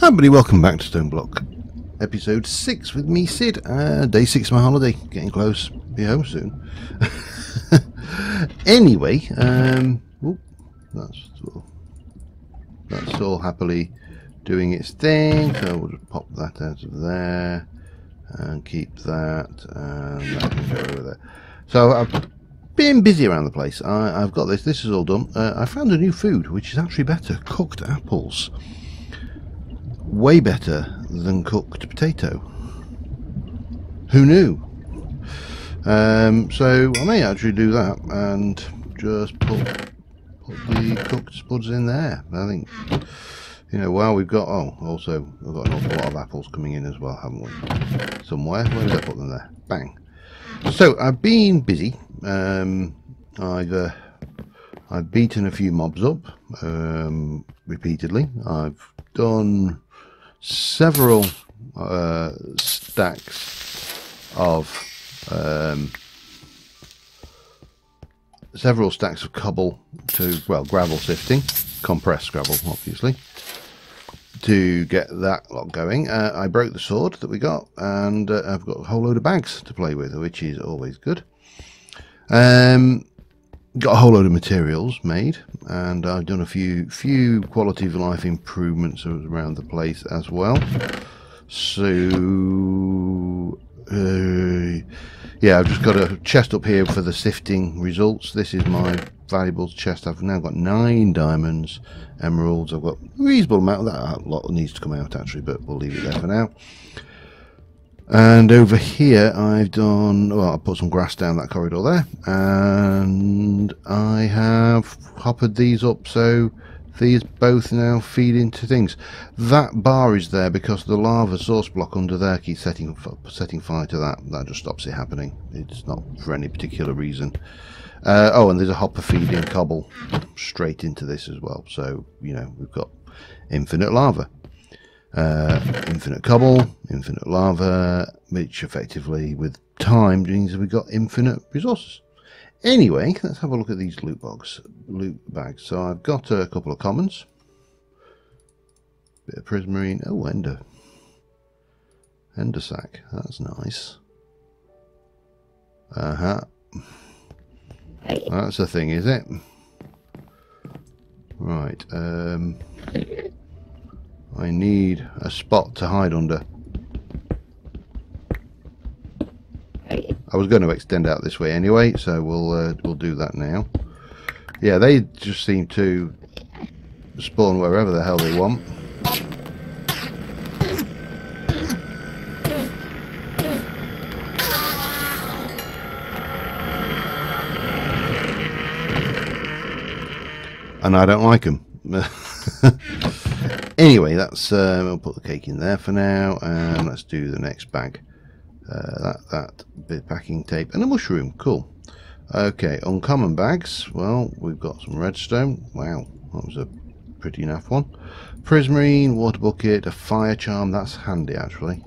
Hi everybody, welcome back to StoneBlock, episode 6 with me, Sid. Day 6 of my holiday, getting close, be home soon. Anyway, that's all happily doing its thing, so we'll just pop that out of there, and keep that, and that can go over there. So I've been busy around the place. I've got this is all done. I found a new food, which is actually better, cooked apples. Way better than cooked potato. Who knew? So I may actually do that and just put the cooked spuds in there. I think, you know, while we've got, also we've got an awful lot of apples coming in as well, haven't we? Somewhere. Where did I put them there? Bang. So I've been busy. I've beaten a few mobs up repeatedly. I've done several stacks of cobble gravel sifting, compressed gravel obviously, to get that lot going. I broke the sword that we got, and I've got a whole load of bags to play with, which is always good. Got a whole load of materials made, and I've done a few quality of life improvements around the place as well. So yeah, I've just got a chest up here for the sifting results. This is my valuables chest. I've now got 9 diamonds, emeralds. I've got a reasonable amount of that. A lot needs to come out actually, but we'll leave it there for now. And over here I've done, I put some grass down that corridor there, and I have hoppered these up so these both now feed into things. That bar is there because the lava source block under there keeps setting fire to that. That just stops it happening. It's not for any particular reason. And there's a hopper feeding cobble straight into this as well, so you know we've got infinite lava. Infinite cobble, infinite lava, which effectively with time means we've got infinite resources. Anyway, let's have a look at these loot bags. So I've got a couple of commons, bit of prismarine. Oh, ender sack, that's nice. That's the thing, is it? Right. I need a spot to hide under. I was going to extend out this way anyway, so we'll do that now. Yeah, they just seem to spawn wherever the hell they want. And I don't like them. Anyway, that's I'll put the cake in there for now, and let's do the next bag. That bit packing tape and a mushroom. Cool. Okay, uncommon bags. Well, we've got some redstone. Wow, that was a pretty naff one. Prismarine, water bucket, a fire charm. That's handy actually.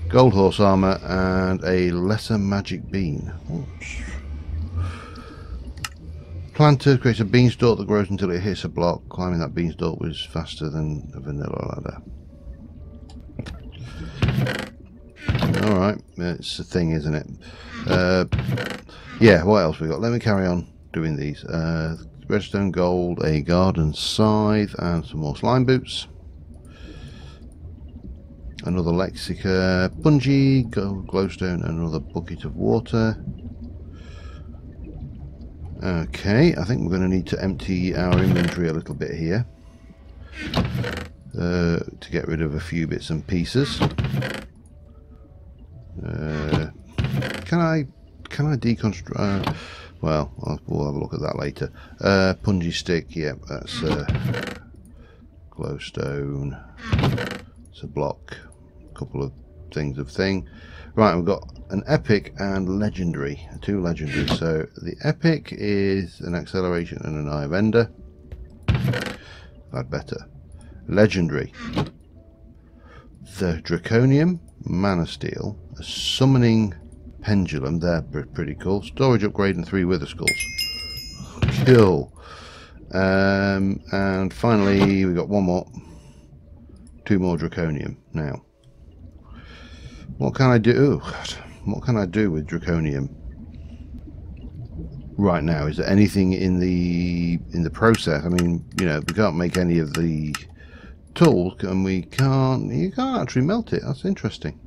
Gold horse armor and a lesser magic bean. Oops. Planter creates a beanstalk that grows until it hits a block. Climbing that beanstalk was faster than a vanilla ladder. Alright, it's a thing, isn't it? Yeah, what else we got? Let me carry on doing these. Redstone, gold, a garden scythe, and some more slime boots. Another lexica, bungee, gold glowstone, and another bucket of water. Okay, I think we're going to need to empty our inventory a little bit here to get rid of a few bits and pieces. Can I deconstruct? Well, we'll have a look at that later. Punji stick, yeah, that's glowstone. It's a block. A couple of things of thing. Right, we've got an epic and legendary, 2 legendaries. So the epic is an acceleration and an eye of ender. I'd better. Legendary, the draconium, mana steel, a summoning pendulum. They're pretty cool. Storage upgrade and 3 wither skulls. Kill. And finally, we got one more. 2 more draconium. Now, what can I do? Oh, God. What can I do with draconium right now? Is there anything in the process? I mean, you know, we can't make any of the tools, and you can't actually melt it. That's interesting.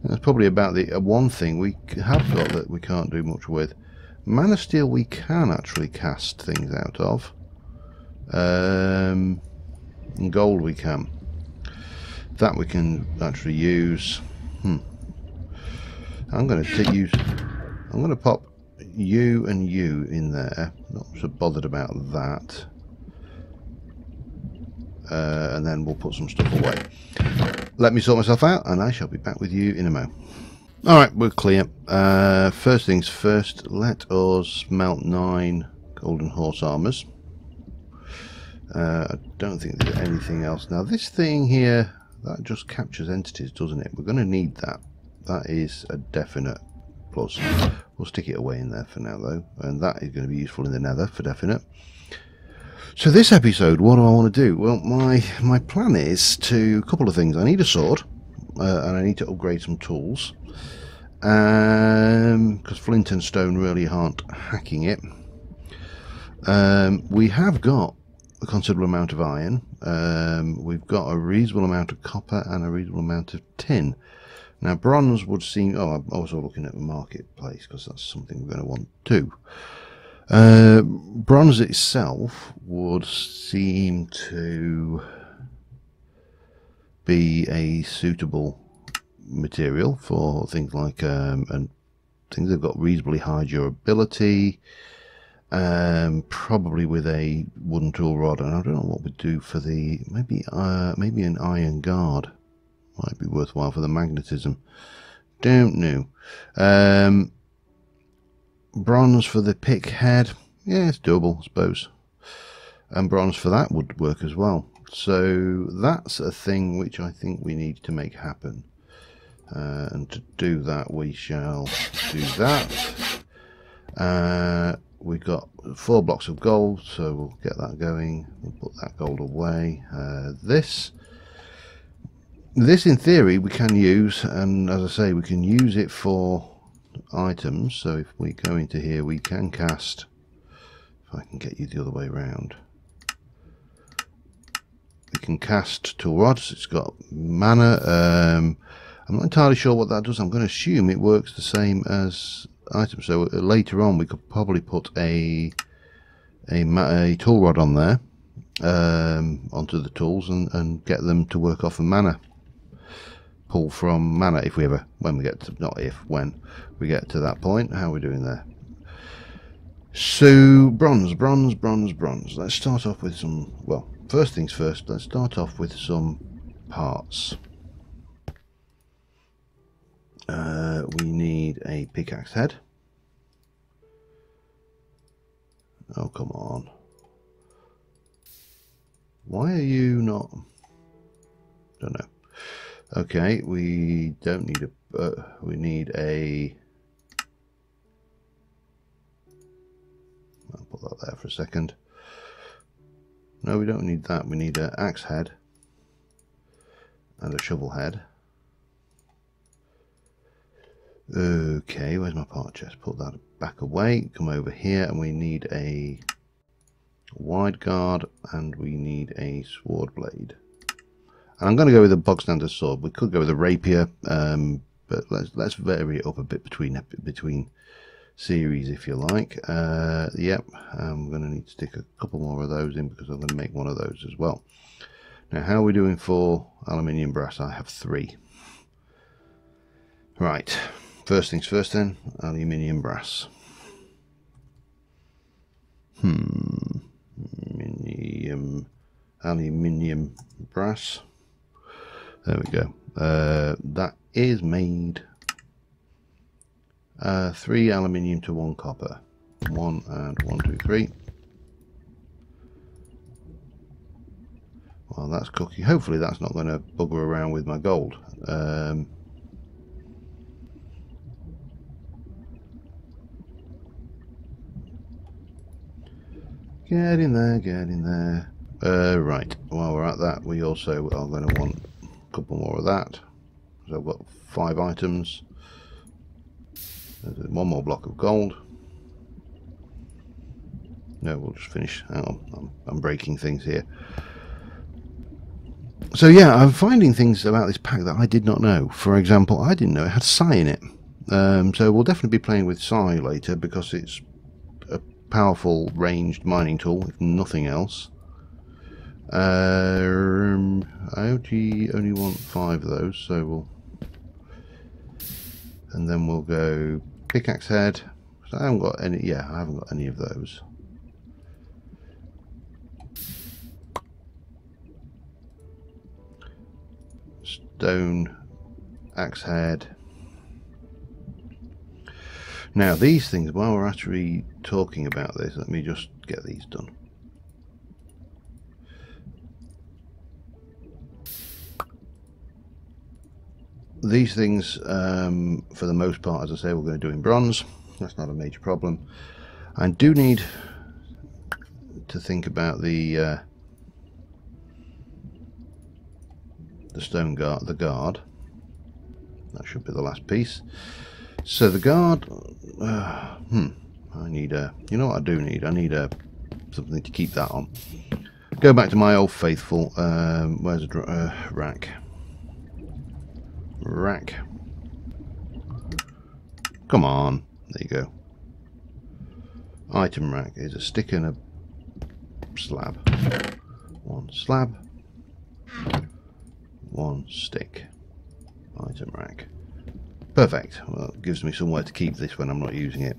That's probably about the one thing we have got that we can't do much with. Man of Steel we can actually cast things out of. And gold we can. That we can actually use. I'm going to pop you and you in there. Not so bothered about that. And then we'll put some stuff away. Let me sort myself out, and I shall be back with you in a mo. Alright, we're clear. First things first, let us melt 9 golden horse armors. I don't think there's anything else. Now this thing here, that just captures entities, doesn't it? We're going to need that. That is a definite plus. We'll stick it away in there for now though, and that is going to be useful in the nether for definite. So this episode, what do I want to do? Well, my plan is to, a couple of things. I need a sword, and I need to upgrade some tools, because flint and stone really aren't hacking it. We have got a considerable amount of iron. We've got a reasonable amount of copper and a reasonable amount of tin. Now bronze would seem, oh, I'm also looking at the marketplace because that's something we're going to want too. Bronze itself would seem to be a suitable material for things like and things that have got reasonably high durability, probably with a wooden tool rod. And I don't know what we'd do for the maybe an iron guard might be worthwhile for the magnetism. Don't know. Bronze for the pick head, yeah, it's doable, I suppose. And bronze for that would work as well. So that's a thing which I think we need to make happen. And to do that, we shall do that. We've got 4 blocks of gold, so we'll get that going. We'll put that gold away. This in theory we can use, and as I say, we can use it for items. So if we go into here, we can cast, if I can get you the other way around, we can cast tool rods. It's got mana. I'm not entirely sure what that does. I'm going to assume it works the same as items. So later on we could probably put a tool rod on there, onto the tools, and get them to work off a mana. Pull from mana if we ever, when we get to, not if, when we get to that point. How are we doing there? So bronze. Let's start off with some, well, first things first, let's start off with some parts. We need a pickaxe head. Oh, come on. Why are you not? Don't know. Okay, we don't need a, we need a, I'll put that there for a second. No, we don't need that. We need an axe head and a shovel head. Okay, where's my part chest? Put that back away. Come over here, and we need a wide guard, and we need a sword blade. And I'm going to go with a bog standard sword. We could go with a rapier, but let's vary it up a bit between series, if you like. Yep, I'm going to need to stick a couple more of those in because I'm going to make one of those as well. Now, how are we doing for aluminium brass? I have 3. Right. First things first then, aluminium brass. Aluminium brass. There we go. That is made 3 aluminium to 1 copper. 1 and 1, 2, 3. Well, that's cooking. Hopefully that's not going to bugger around with my gold. Get in there, get in there. Right, while we're at that, we also are going to want a couple more of that. So I've got 5 items. There's one more block of gold. No, we'll just finish. Hang on, I'm breaking things here. So yeah, I'm finding things about this pack that I did not know. For example, I didn't know it had psi in it. So we'll definitely be playing with psi later because it's a powerful ranged mining tool, if nothing else. I only want 5 of those, so we'll... And then we'll go pickaxe head. So I haven't got any... Yeah, I haven't got any of those. Stone axe head. Now these things, while we're actually talking about this, let me just get these done. These things, for the most part, as I say, we're going to do in bronze. That's not a major problem. I do need to think about the stone guard, the guard. That should be the last piece. So the guard, I need a, you know what I do need? I need a something to keep that on. Go back to my old faithful, where's a rack? Rack. Come on, there you go. Item rack is a stick and a slab. 1 slab, 1 stick. Item rack. Perfect. Well, it gives me somewhere to keep this when I'm not using it.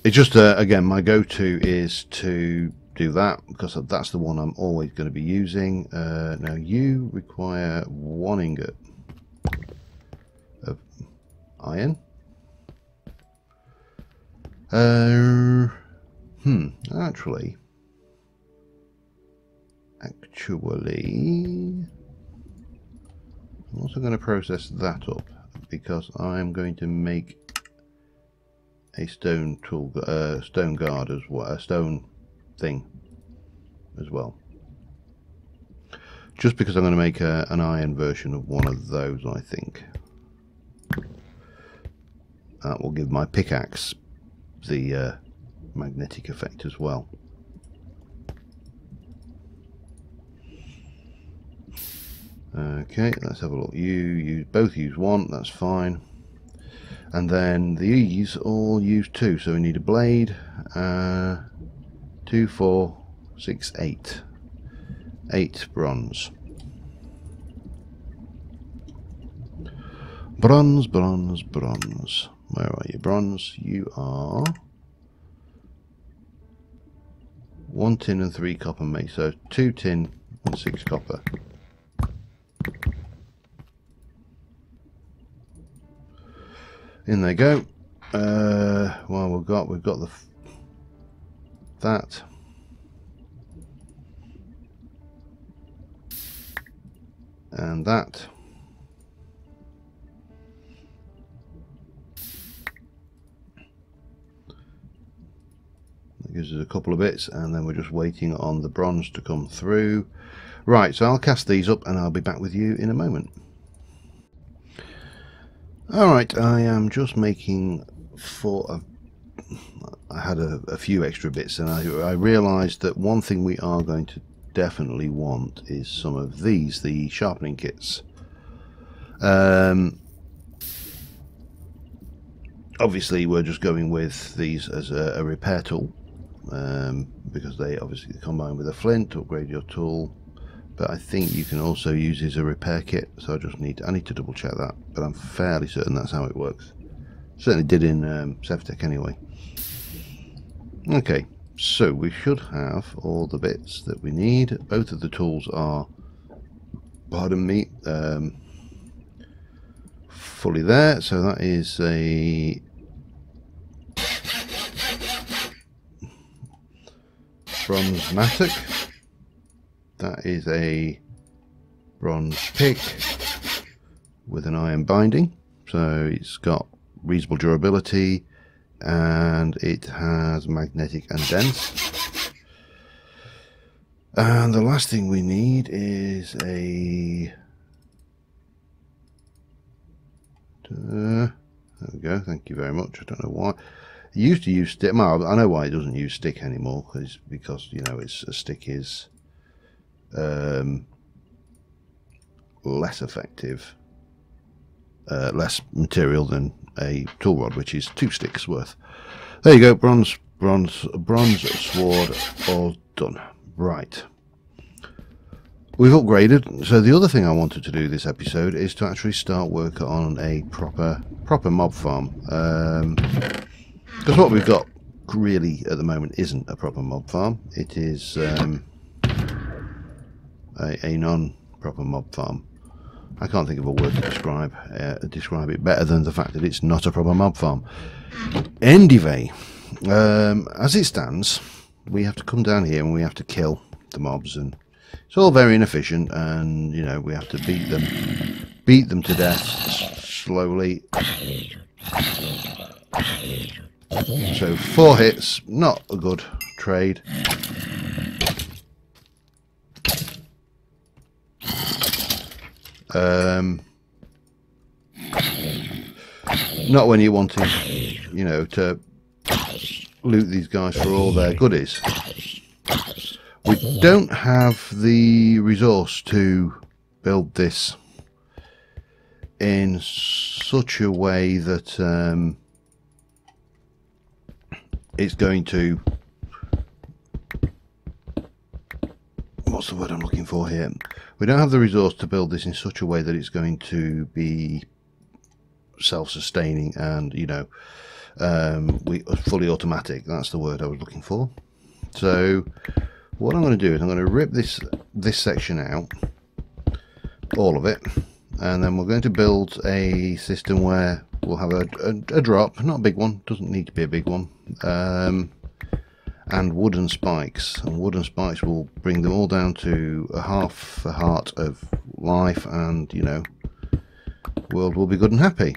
It's just, again, my go-to is to do that because that's the one I'm always going to be using. Now, you require 1 ingot of iron. Actually, I'm also going to process that up because I'm going to make a stone tool, stone guard as well, a stone thing as well. Just because I'm going to make an iron version of one of those, I think. That will give my pickaxe the magnetic effect as well. Okay, let's have a look. You both use 1, that's fine. And then these all use 2, so we need a blade. 2, 4, 6, 8. 8 bronze. Bronze, bronze, bronze. Where are you, bronze? You are 1 tin and 3 copper, mate. So 2 tin and 6 copper. In they go. Well, we've got the that. And that. That gives us a couple of bits, and then we're just waiting on the bronze to come through. Right, so I'll cast these up and I'll be back with you in a moment. Alright, I am just making I had a few extra bits, and I realised that one thing we are going to definitely want is some of these, the sharpening kits. Obviously we're just going with these as a repair tool, because they obviously combine with a flint to upgrade your tool. But I think you can also use it as a repair kit, so I need to double check that, but I'm fairly certain that's how it works. Certainly did in Sevtech anyway. Okay, so we should have all the bits that we need. Both of the tools are, pardon me, fully there. So that is a bronze mattock. That is a bronze pick with an iron binding, so it's got reasonable durability and it has magnetic and dense. And the last thing we need is a... there we go, thank you very much. I don't know why. It used to use stick. Well, I know why it doesn't use stick anymore, because you know, a stick is less effective, less material than a tool rod, which is 2 sticks worth. There you go, bronze sword, all done. Right. We've upgraded, so the other thing I wanted to do this episode is to actually start work on a proper mob farm. Because what we've got really at the moment isn't a proper mob farm. It is a non-proper mob farm. I can't think of a word to describe it better than the fact that it's not a proper mob farm. Anyway, as it stands, we have to come down here and we have to kill the mobs, and it's all very inefficient, and you know, we have to beat them to death slowly. So 4 hits, not a good trade. Not when you're wanting, you know, to loot these guys for all their goodies. We don't have the resource to build this in such a way that it's going to... what's the word I'm looking for here? We don't have the resource to build this in such a way that it's going to be self-sustaining and, you know, fully automatic. That's the word I was looking for. So what I'm going to do is I'm going to rip this section out, all of it, and then we're going to build a system where we'll have a drop, not a big one, doesn't need to be a big one, and wooden spikes. And wooden spikes will bring them all down to a half a heart of life, and you know, world will be good and happy.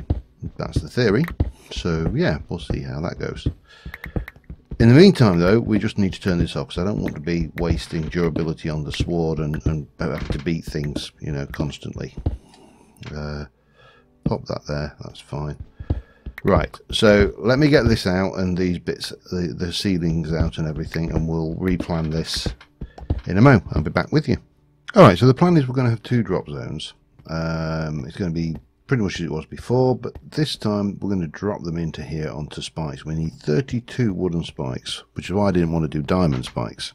That's the theory. So yeah, we'll see how that goes. In the meantime though, we just need to turn this off, because I don't want to be wasting durability on the sword and have to beat things, you know, constantly. Pop that there, that's fine. Right, so let me get this out and these bits, the ceilings out and everything, and we'll replan this in a moment. I'll be back with you. Alright, so the plan is we're going to have 2 drop zones. It's going to be pretty much as it was before, but this time we're going to drop them into here onto spikes. We need 32 wooden spikes, which is why I didn't want to do diamond spikes.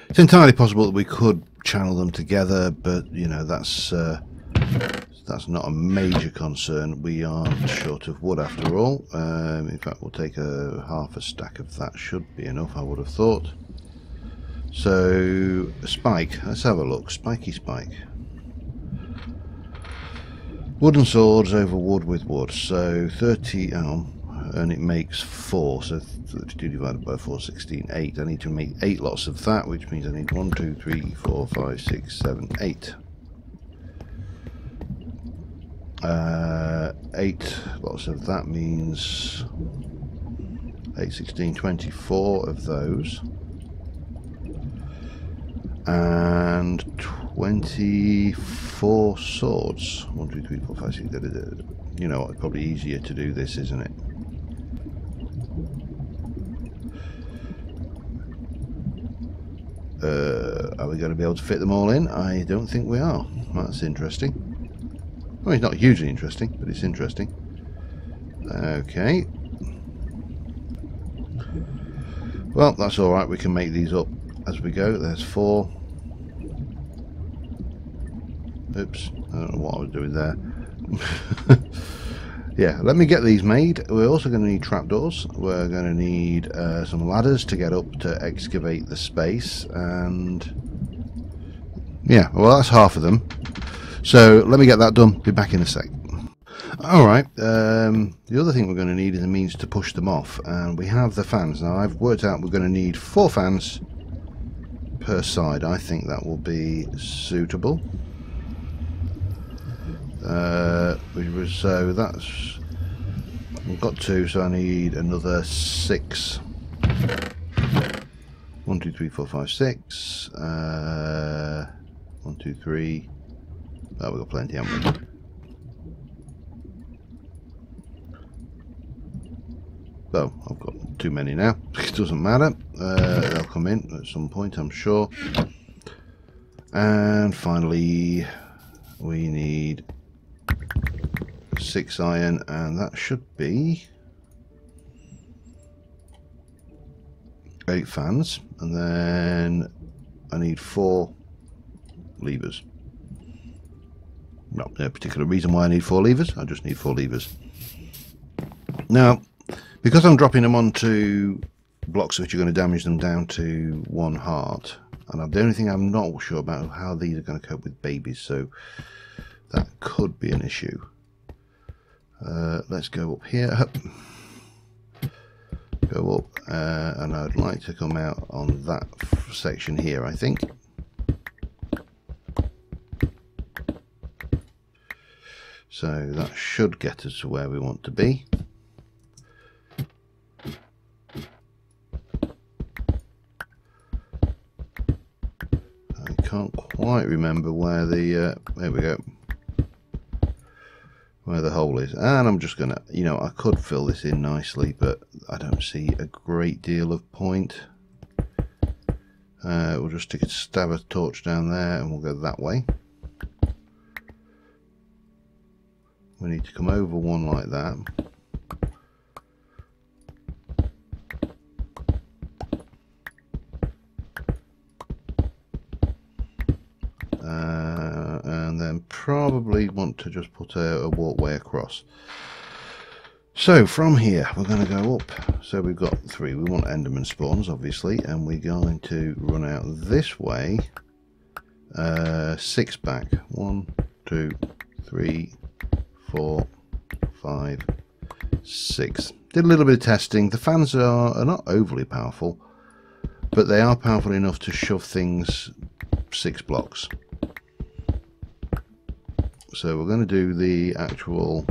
It's entirely possible that we could channel them together, but you know, that's not a major concern. We aren't short of wood after all. In fact, we'll take half a stack of that, should be enough, I would have thought. So a spike, let's have a look. Spiky spike. Wooden swords over wood with wood, so 30, and it makes 4, so 32 divided by 4, 16, 8. I need to make 8 lots of that, which means I need 1, 2, 3, 4, 5, 6, 7, 8. 8 lots of that means 8, 16, 24 of those. And 24 swords. 1, 2, 3, 4, 5, 6. You know, it's probably easier to do this, isn't it? Are we going to be able to fit them all in? I don't think we are. That's interesting. Well, it's not hugely interesting, but it's interesting. Okay. Well, that's alright. We can make these up as we go. There's 4. Oops, I don't know what I was doing there. Yeah, let me get these made. We're also going to need trapdoors. We're going to need some ladders to get up to excavate the space, and yeah, well, that's half of them. So let me get that done. Be back in a sec. Alright, the other thing we're going to need is a means to push them off, and we have the fans. Now I've worked out we're going to need 4 fans per side. I think that will be suitable. So that's, we've got 2, so I need another 6. 1, 1, 2, 3, 4, 5, 6. 1, 2, 3. Oh, we've got plenty, haven't we? Oh, I've got too many now. It doesn't matter. They'll come in at some point, I'm sure. And finally, we need 6 iron, and that should be 8 fans. And then I need 4 levers. Not no particular reason why I need 4 levers. I just need 4 levers. Now, because I'm dropping them onto blocks which are going to damage them down to 1 heart, and the only thing I'm not sure about is how these are going to cope with babies, so that could be an issue. Let's go up here. Go up, and I'd like to come out on that section here, I think. So that should get us to where we want to be. I can't quite remember where the there we go, where the hole is, and I'm just gonna, you know, I could fill this in nicely, but I don't see a great deal of point. We'll just stick a stab of torch down there and we'll go that way. We need to come over one like that. And then probably want to just put a walkway across. So from here we're going to go up. So we've got 3. We want Enderman spawns, obviously, and we're going to run out this way. 6 back. 1, 2, 3, 4, 5, 6. Did a little bit of testing. The fans are not overly powerful, but they are powerful enough to shove things 6 blocks. So we're going to do the actual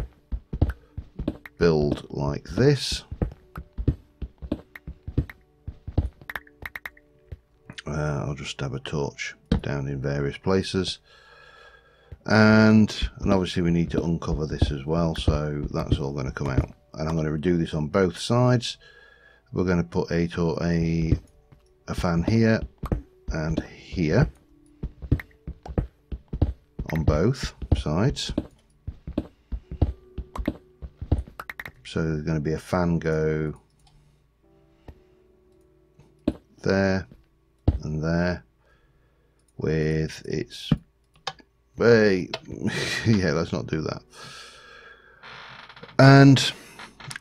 build like this. I'll just stab a torch down in various places, and obviously we need to uncover this as well, so that's all going to come out, and I'm going to do this on both sides. We're going to put a fan here and here on both sides. So there's going to be a fan go there and there with its yeah, let's not do that. And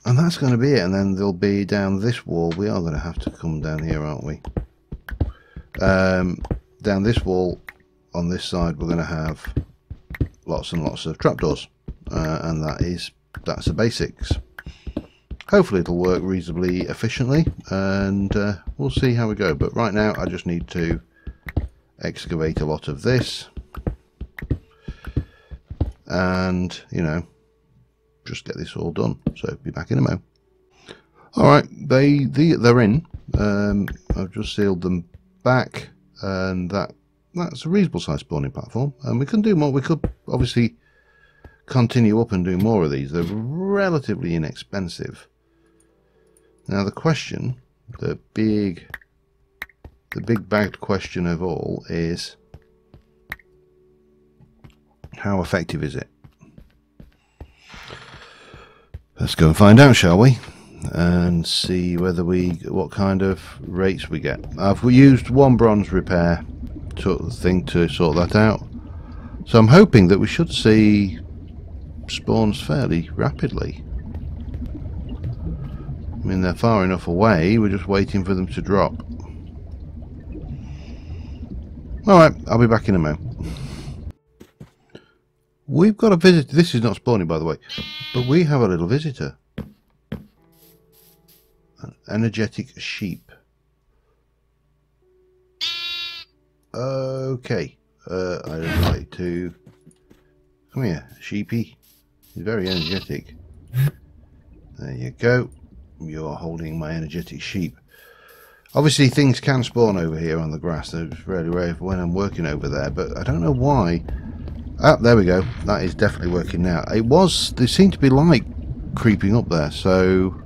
that's going to be it. And then there'll be down this wall. We are going to have to come down here, aren't we? Down this wall on this side we're going to have lots and lots of trapdoors, and that's the basics. Hopefully it'll work reasonably efficiently, and we'll see how we go. But right now I just need to excavate a lot of this, and you know, just get this all done. So be back in a mo. Alright, they're in. I've just sealed them back, and that's a reasonable size spawning platform, and we can do more. We could obviously continue up and do more of these. They're relatively inexpensive. Now the question, the big bagged question of all is, how effective is it? Let's go and find out, shall we? And see whether what kind of rates we get. I've used 1 bronze repair thing to sort that out, so I'm hoping that we should see spawns fairly rapidly. I mean, they're far enough away, we're just waiting for them to drop. Alright, I'll be back in a mo. We've got a visitor. This is not spawning, by the way, but we have a little visitor. An energetic sheep. Okay, I'd like to... Come here, sheepy. He's very energetic. There you go. You are holding my energetic sheep. Obviously things can spawn over here on the grass. It's really rare when I'm working over there, but I don't know why. Ah, there we go. That is definitely working now. There seemed to be light creeping up there, so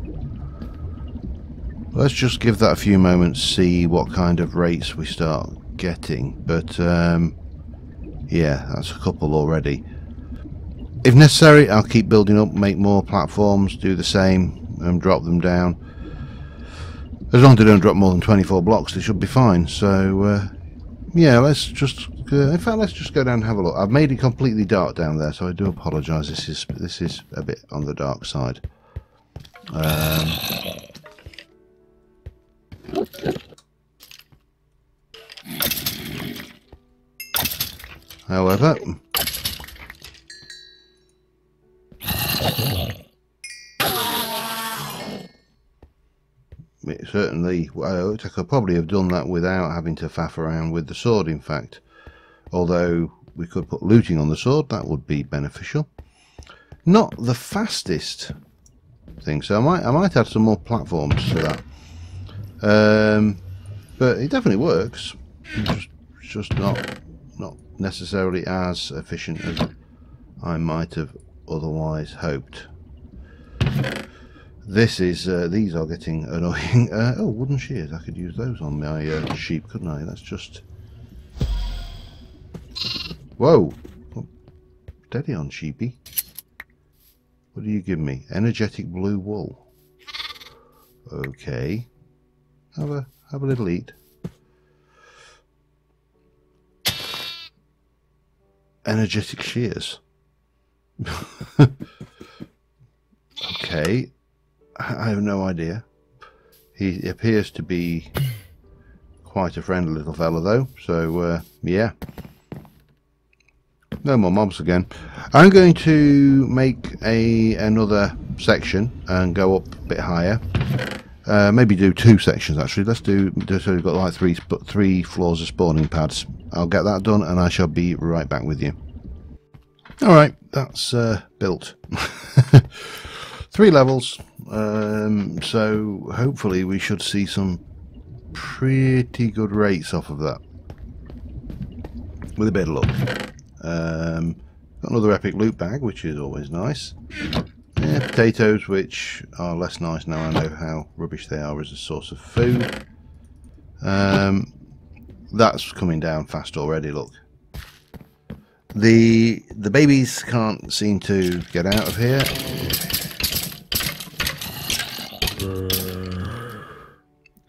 let's just give that a few moments, see what kind of rates we start getting. But yeah, that's a couple already. If necessary, I'll keep building up, make more platforms, do the same, and drop them down. As long as they don't drop more than 24 blocks, they should be fine. So yeah, let's just in fact, let's just go down and have a look. I've made it completely dark down there, so I do apologise. This is a bit on the dark side. However, it certainly, I could probably have done that without having to faff around with the sword, in fact. Although we could put looting on the sword, that would be beneficial. Not the fastest thing, so I might add some more platforms to that. But it definitely works. It's just not necessarily as efficient as I might have otherwise hoped. These are getting annoying. Oh, wooden shears. I could use those on my sheep, couldn't I? That's just... Whoa! Oh, steady on, sheepy. What do you give me? Energetic blue wool. Okay. Have a little eat. Energetic shears. Okay. I have no idea. He appears to be quite a friendly little fella though, so yeah. No more mobs again. I'm going to make another section and go up a bit higher. Maybe do 2 sections actually. Let's do so we've got like three floors of spawning pads. I'll get that done and I shall be right back with you. Alright, that's built. 3 levels, so hopefully we should see some pretty good rates off of that with a bit of luck. Got another epic loot bag, which is always nice. Yeah, potatoes, which are less nice now I know how rubbish they are as a source of food. That's coming down fast already, look. The babies can't seem to get out of here.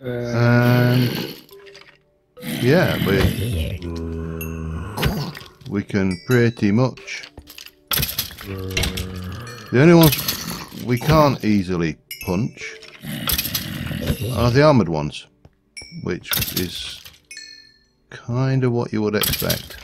And yeah, we can pretty much... The only ones we can't easily punch are the armoured ones, which is kind of what you would expect.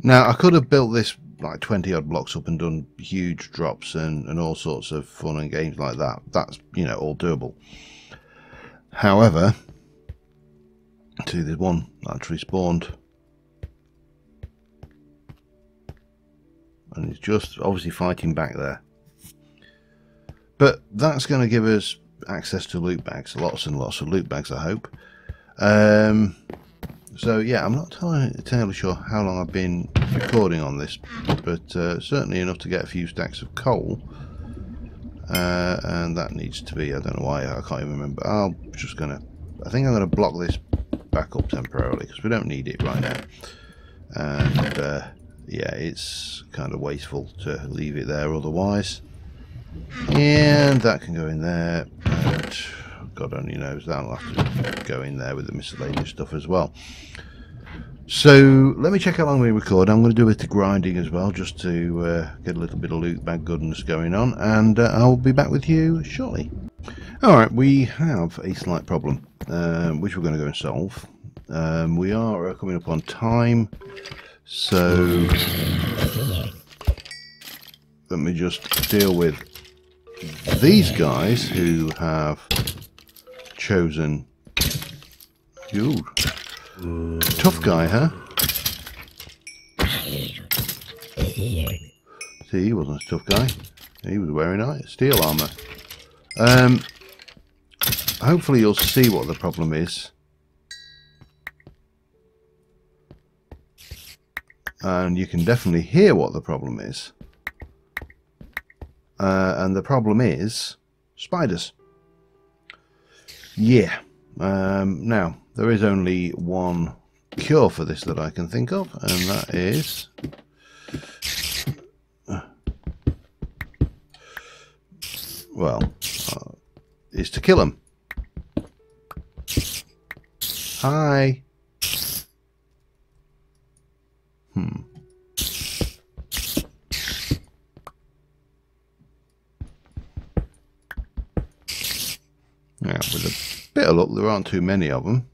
Now, I could have built this like 20 odd blocks up and done huge drops and all sorts of fun and games like that. That's, you know, all doable. However, see, there's one actually spawned. And he's just obviously fighting back there. But that's going to give us access to loot bags. Lots and lots of loot bags, I hope. So yeah, I'm not entirely sure how long I've been recording on this, but certainly enough to get a few stacks of coal. And that needs to be, I don't know why, I can't even remember. I think I'm going to block this back up temporarily because we don't need it right now. And yeah, it's kind of wasteful to leave it there otherwise. And that can go in there, and God only knows that'll have to go in there with the miscellaneous stuff as well. So let me check how long we record. I'm going to do a bit of grinding as well, just to get a little bit of loot bag goodness going on, and I'll be back with you shortly. Alright, we have a slight problem, which we're going to go and solve. We are coming up on time, so let me just deal with these guys who have chosen you. Tough guy, huh? See, he wasn't a tough guy. He was wearing steel armour. Hopefully you'll see what the problem is. And you can definitely hear what the problem is. And the problem is spiders. Yeah. Now, there is only one cure for this that I can think of, and that is... is to kill them. Hi. Now, with a bit of luck, there aren't too many of them.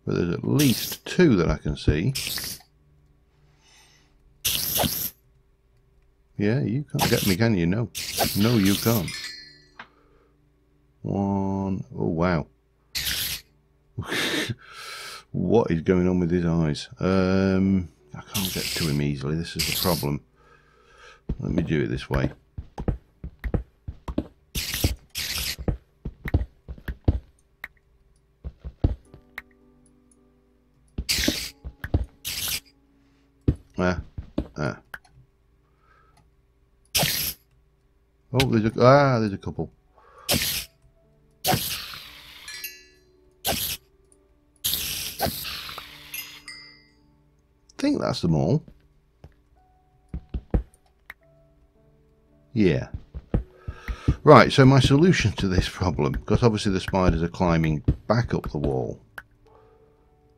But there's at least 2 that I can see. Yeah, you can't get me, can you? No. No, you can't. 1. Oh, wow. What is going on with his eyes? I can't get to him easily. This is the problem. Let me do it this way. Oh, there's a couple. I think that's them all. Yeah. Right, so my solution to this problem, because obviously the spiders are climbing back up the wall,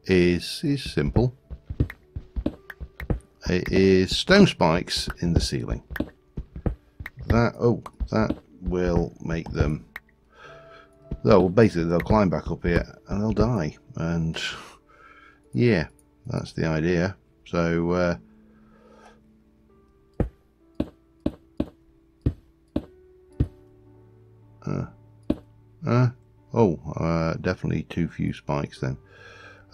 is simple. It is stone spikes in the ceiling. That will make them... basically they'll climb back up here and they'll die. And yeah, that's the idea. So definitely too few spikes then.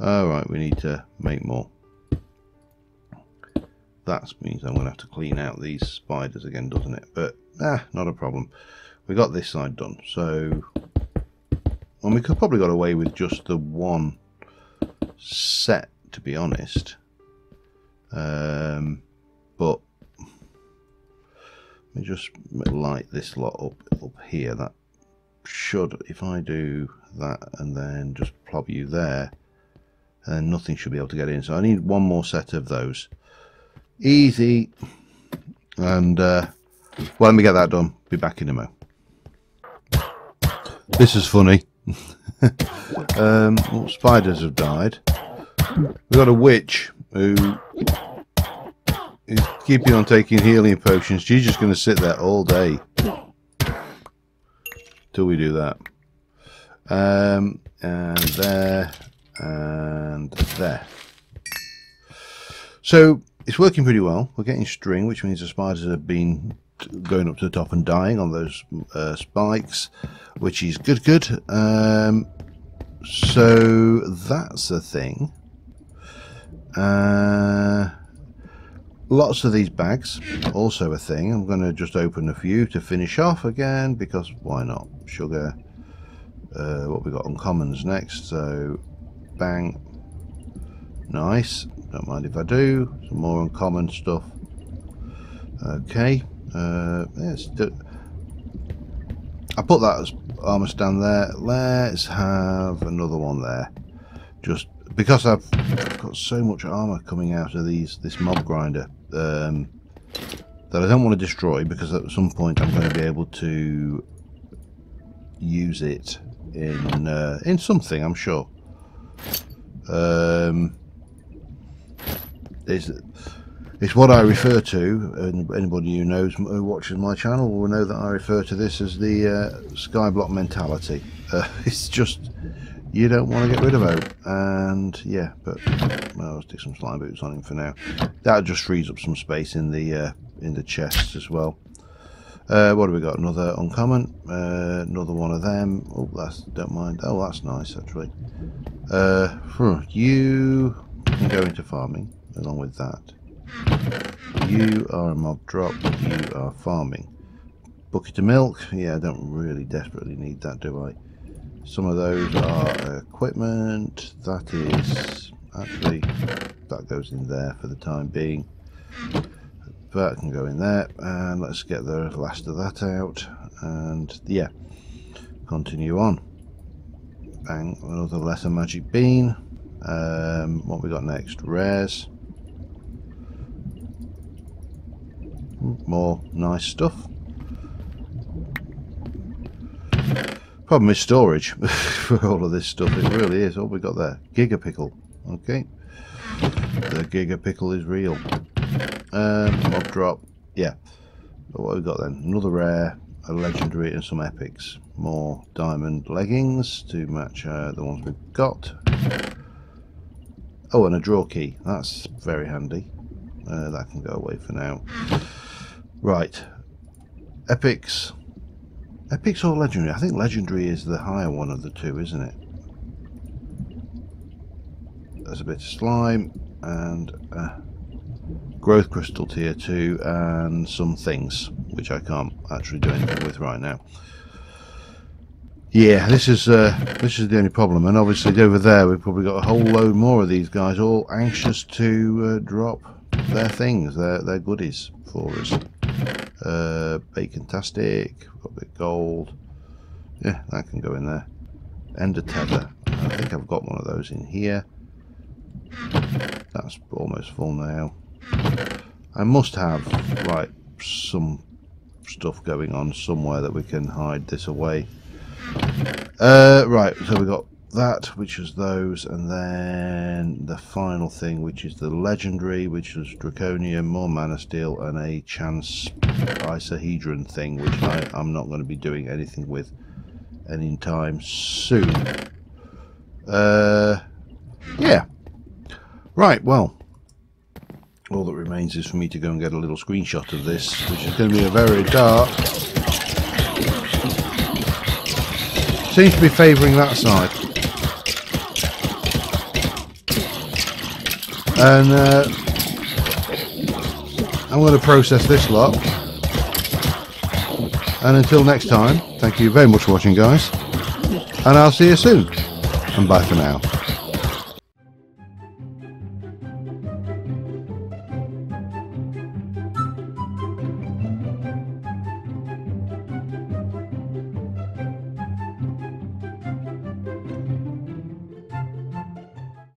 Alright, we need to make more. That means I'm going to have to clean out these spiders again, doesn't it? But not a problem. We got this side done. So, well, we could probably got away with just the one set, to be honest. But let me just light this lot up here. That should, if I do that and then just plop you there, then nothing should be able to get in. So I need one more set of those. Easy. And well, let me get that done. Be back in a mo. This is funny. Spiders have died. We've got a witch who is keeping on taking healing potions. She's just going to sit there all day till we do that. And there and there. So it's working pretty well. We're getting string, which means the spiders have been going up to the top and dying on those spikes, which is good. So that's a thing. Lots of these bags, also a thing. I'm going to just open a few to finish off again, because why not? Sugar. What we got? Uncommons next. So bang. Nice. Don't mind if I do. Some more uncommon stuff. Okay. Let's do. I put that as armor stand there. Let's have another one there. Just because I've got so much armor coming out of this mob grinder that I don't want to destroy, because at some point I'm going to be able to use it in something, I'm sure. It's what I refer to, and anybody who knows, who watches my channel will know that I refer to this as the skyblock mentality. It's just, you don't want to get rid of it. And yeah, but well, I'll stick some slime boots on him for now. That just frees up some space in the chests as well. What do we got? Another uncommon, another one of them. Oh, don't mind. Oh, that's nice actually. You can go into farming along with that. You are a mob drop. You are farming. Bucket of milk. Yeah, I don't really desperately need that, do I? Some of those are equipment. That is actually, that goes in there for the time being. That can go in there, and let's get the last of that out, and yeah, continue on. Bang, another lesser magic bean. What we got next? Rares. More nice stuff. Problem is storage for all of this stuff. It really is. All we got there. Giga pickle. Okay. The giga pickle is real. Mob drop. Yeah. But what have we got then? Another rare, a legendary, and some epics. More diamond leggings to match the ones we've got. Oh, and a draw key. That's very handy. That can go away for now. Right. Epics. Epics or legendary? I think legendary is the higher one of the two, isn't it? There's a bit of slime and growth crystal tier 2 and some things which I can't actually do anything with right now. Yeah, this is the only problem, and obviously over there we've probably got a whole load more of these guys all anxious to drop their things, their goodies for us. Bacon-tastic, got a bit of gold. Yeah, that can go in there. Ender tether. I think I've got one of those in here. That's almost full now. I must have some stuff going on somewhere that we can hide this away. Right, so we got that, which is those, and then the final thing, which is the legendary, which was draconium, more mana steel, and a chance isohedron thing, which I'm not going to be doing anything with anytime soon. Yeah. Right, well, all that remains is for me to go and get a little screenshot of this, which is going to be a very dark. Seems to be favouring that side. And I'm going to process this lot. And until next time, thank you very much for watching, guys. And I'll see you soon. And bye for now.